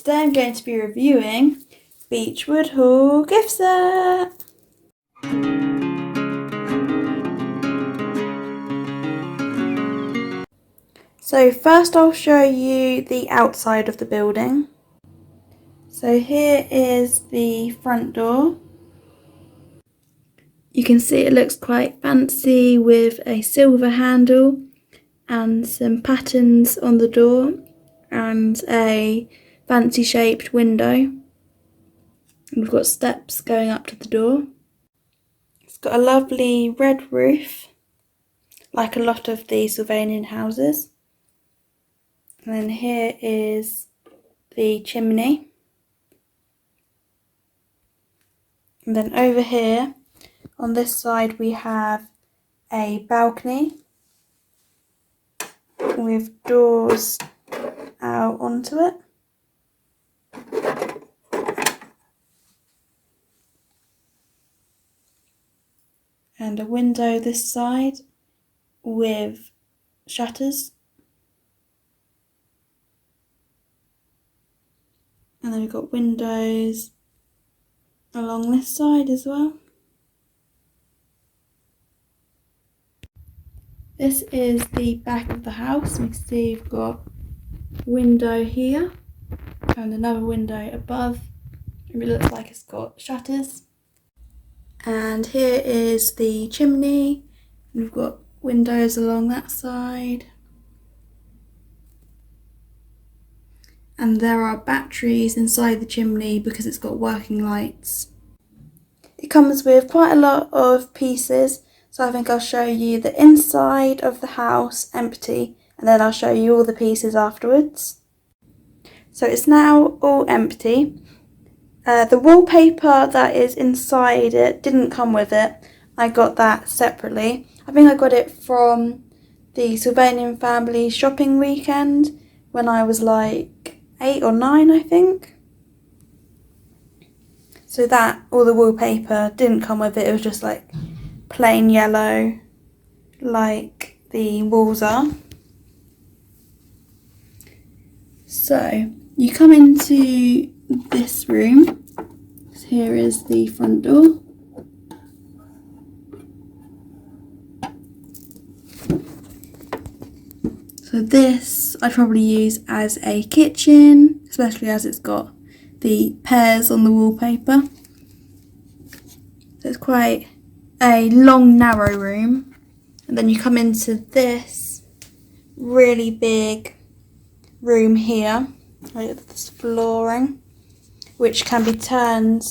today I'm going to be reviewing Beechwood Haul gift set. So first I'll show you the outside of the building. So here is the front door. You can see it looks quite fancy with a silver handle and some patterns on the door and a fancy shaped window. We've got steps going up to the door. It's got a lovely red roof, like a lot of the Sylvanian houses. And then here is the chimney. And then over here, on this side, we have a balcony with doors out onto it. And a window this side with shutters. And then we've got windows along this side as well. This is the back of the house. You can see you've got a window here and another window above. It looks like it's got shutters. And here is the chimney. We've got windows along that side. And there are batteries inside the chimney because it's got working lights. It comes with quite a lot of pieces, so I think I'll show you the inside of the house empty and then I'll show you all the pieces afterwards. So it's now all empty. The wallpaper that is inside it didn't come with it. I got that separately. I think I got it from the Sylvanian Families shopping weekend when I was like 8 or 9, I think. So that, all the wallpaper didn't come with it. It was just like plain yellow, like the walls are. So you come into this room. So here is the front door. So this I'd probably use as a kitchen, especially as it's got the pears on the wallpaper. So it's quite a long, narrow room. And then you come into this really big room here. Look at this flooring, which can be turned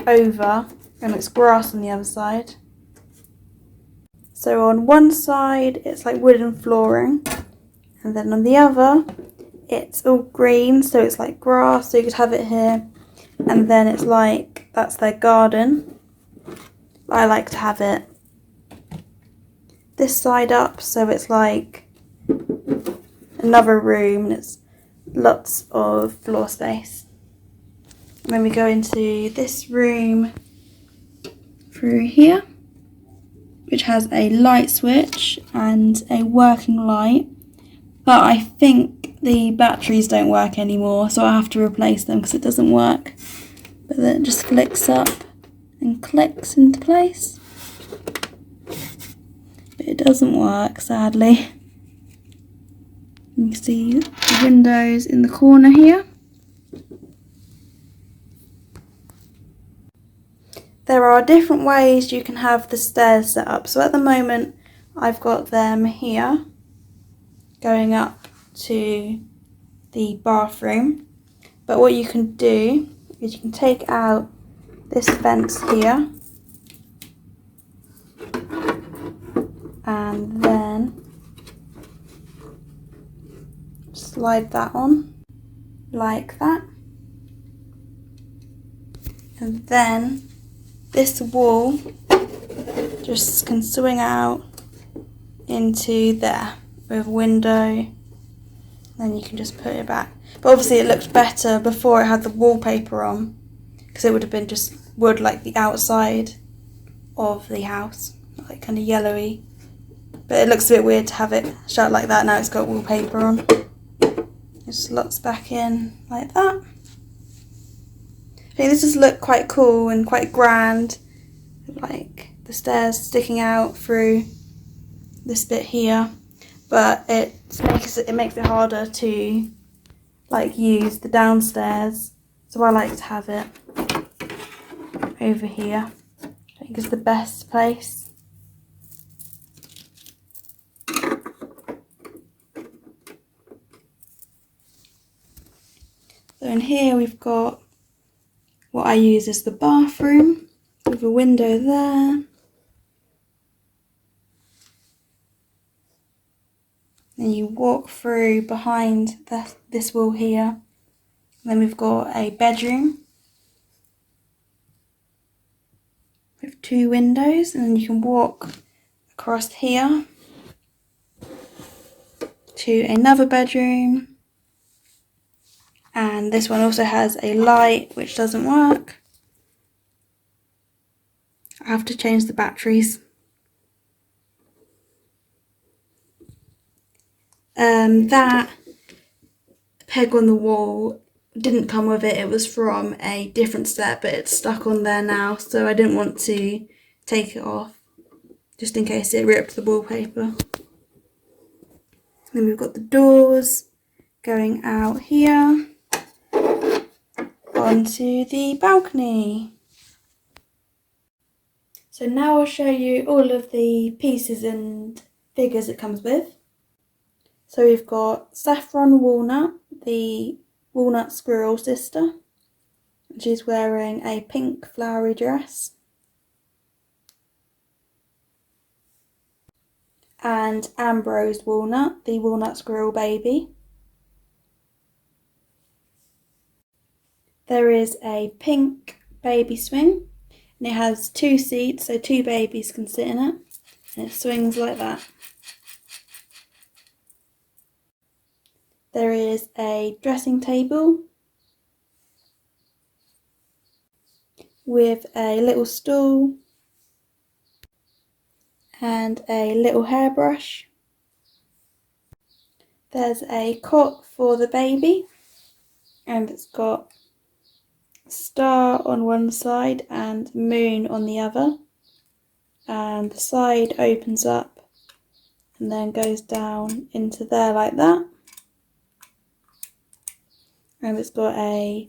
over, and it's grass on the other side. So on one side it's like wooden flooring, and then on the other it's all green, so it's like grass, so you could have it here, and then it's like, that's their garden. I like to have it this side up, so it's like another room and it's lots of floor space. And then we go into this room through here, which has a light switch and a working light, but I think the batteries don't work anymore, so I have to replace them because it doesn't work. But then it just flicks up and clicks into place. But it doesn't work, sadly. You can see the windows in the corner here. There are different ways you can have the stairs set up. So at the moment I've got them here going up to the bathroom. But what you can do is you can take out this fence here and then slide that on like that, and then this wall just can swing out into there with a window, then you can just put it back. But obviously it looked better before it had the wallpaper on, because it would have been just wood like the outside of the house, like kind of yellowy. But it looks a bit weird to have it shut like that now it's got wallpaper on. It slots back in like that. I think this does look quite cool and quite grand, like the stairs sticking out through this bit here, but it makes it harder to like use the downstairs, so I like to have it over here. I think it's the best place. So in here we've got what I use as the bathroom with a window there. Then you walk through behind this wall here. And then we've got a bedroom with 2 windows, and then you can walk across here to another bedroom. And this one also has a light which doesn't work. I have to change the batteries. That peg on the wall didn't come with it. It was from a different set, but it's stuck on there now, so I didn't want to take it off just in case it ripped the wallpaper. Then we've got the doors going out here onto the balcony. So now I'll show you all of the pieces and figures it comes with. So we've got Saffron Walnut, the Walnut Squirrel Sister. She's wearing a pink flowery dress. And Ambrose Walnut, the Walnut Squirrel Baby. There is a pink baby swing, and it has 2 seats, so 2 babies can sit in it, and it swings like that. There is a dressing table with a little stool and a little hairbrush. There's a cot for the baby, and it's got a star on one side and moon on the other, and the side opens up and then goes down into there like that. And it's got a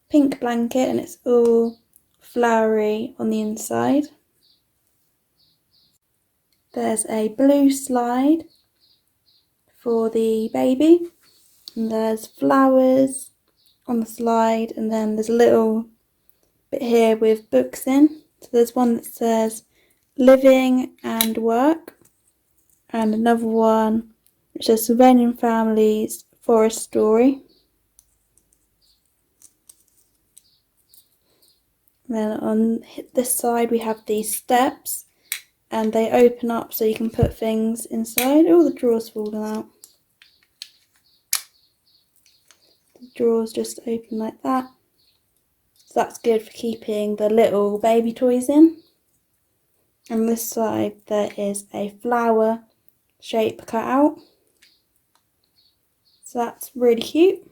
pink blanket and it's all flowery on the inside. There's a blue slide for the baby, and there's flowers on the slide, and then there's a little bit here with books in. So there's one that says Living and Work, and another one which says Sylvanian Families Forest Story. Then on this side we have these steps, and they open up so you can put things inside. Oh, the drawers falling out. The drawers just open like that. So that's good for keeping the little baby toys in. On this side there is a flower shape cut out. So that's really cute.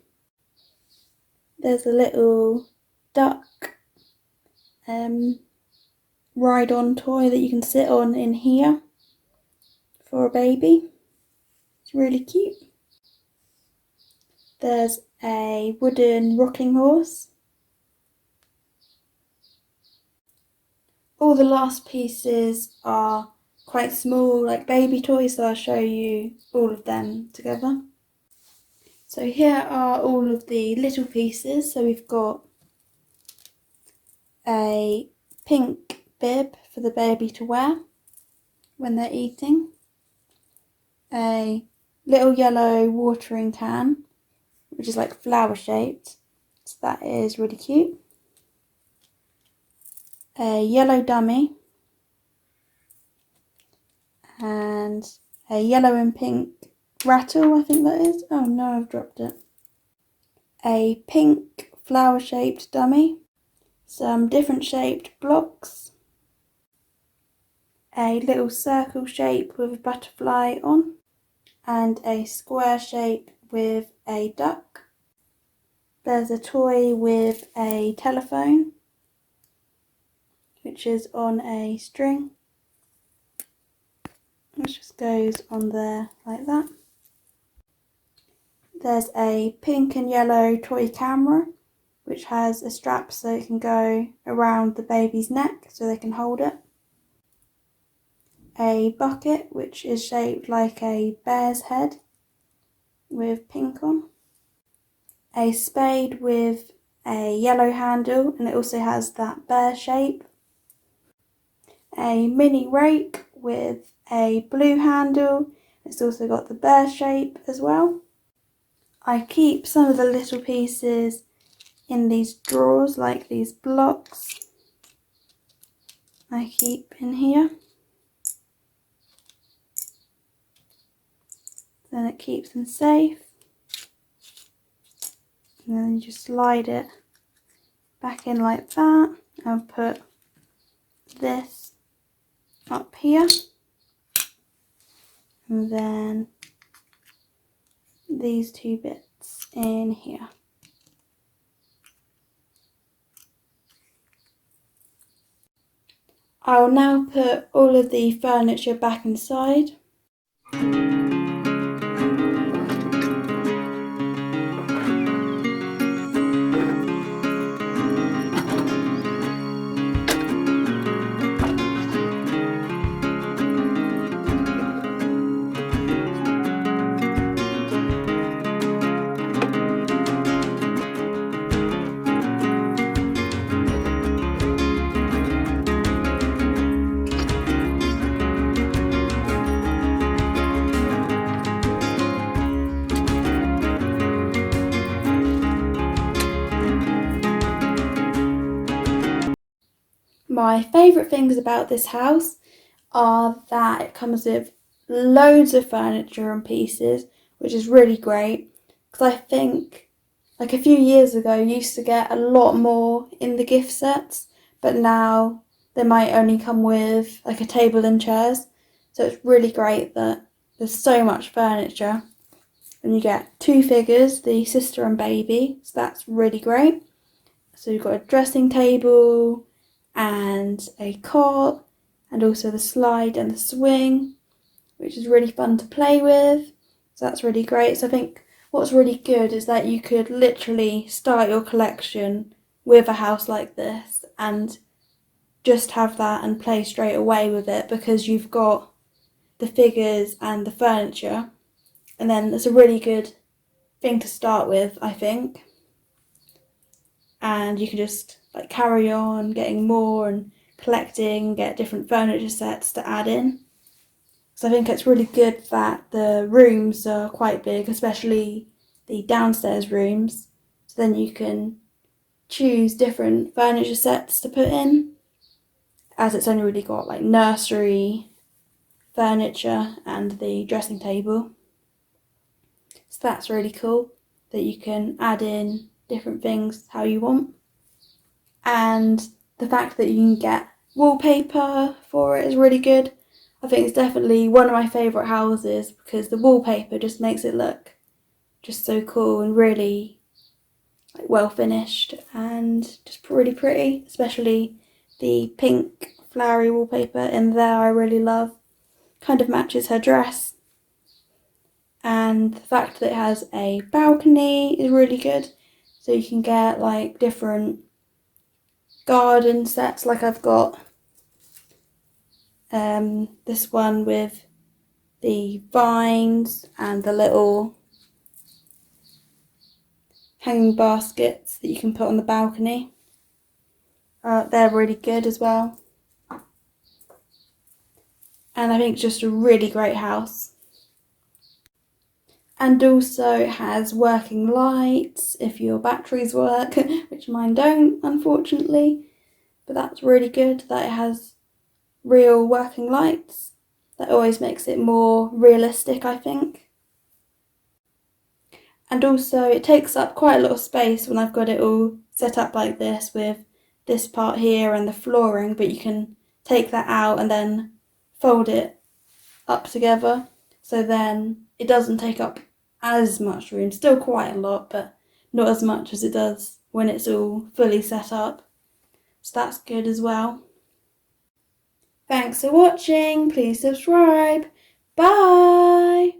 There's a little duck ride-on toy that you can sit on in here for a baby. It's really cute. There's a wooden rocking horse. All the last pieces are quite small, like baby toys, so I'll show you all of them together. So here are all of the little pieces. So we've got a pink bib for the baby to wear when they're eating, a little yellow watering can which is like flower shaped, so that is really cute, a yellow dummy, and a yellow and pink rattle, I think that is. Oh no, I've dropped it. A pink flower shaped dummy, some different shaped blocks, a little circle shape with a butterfly on, and a square shape with a duck. There's a toy with a telephone, which is on a string, which just goes on there like that. There's a pink and yellow toy camera, which has a strap so it can go around the baby's neck so they can hold it. A bucket, which is shaped like a bear's head with pink on. A spade with a yellow handle, and it also has that bear shape. A mini rake with a blue handle. It's also got the bear shape as well. I keep some of the little pieces in these drawers, like these blocks I keep in here. Then it keeps them safe. And then you just slide it back in like that. I'll put this up here. And then these two bits in here. I'll now put all of the furniture back inside. My favourite things about this house are that it comes with loads of furniture and pieces, which is really great, because I think like a few years ago you used to get a lot more in the gift sets, but now they might only come with like a table and chairs, so it's really great that there's so much furniture. And you get two figures, the sister and baby, so that's really great. So you've got a dressing table and a cot, and also the slide and the swing, which is really fun to play with. So that's really great. So I think what's really good is that you could literally start your collection with a house like this and just have that and play straight away with it, because you've got the figures and the furniture, and then it's a really good thing to start with, I think. And you can just like carry on getting more and collecting, get different furniture sets to add in. So I think it's really good that the rooms are quite big, especially the downstairs rooms. So then you can choose different furniture sets to put in, as it's only really got like nursery furniture and the dressing table. So that's really cool that you can add in different things how you want. And the fact that you can get wallpaper for it is really good. I think it's definitely one of my favourite houses, because the wallpaper just makes it look just so cool and really like well finished and just really pretty, especially the pink flowery wallpaper in there I really love. Kind of matches her dress. And the fact that it has a balcony is really good. So you can get like different garden sets, like I've got this one with the vines and the little hanging baskets that you can put on the balcony. They're really good as well. And I think it's just a really great house. And also it has working lights if your batteries work, which mine don't, unfortunately. But that's really good that it has real working lights. That always makes it more realistic, I think. And also it takes up quite a lot of space when I've got it all set up like this, with this part here and the flooring, but you can take that out and then fold it up together, so then it doesn't take up as much room, still quite a lot, but not as much as it does when it's all fully set up. So that's good as well. Thanks for watching, please subscribe, bye!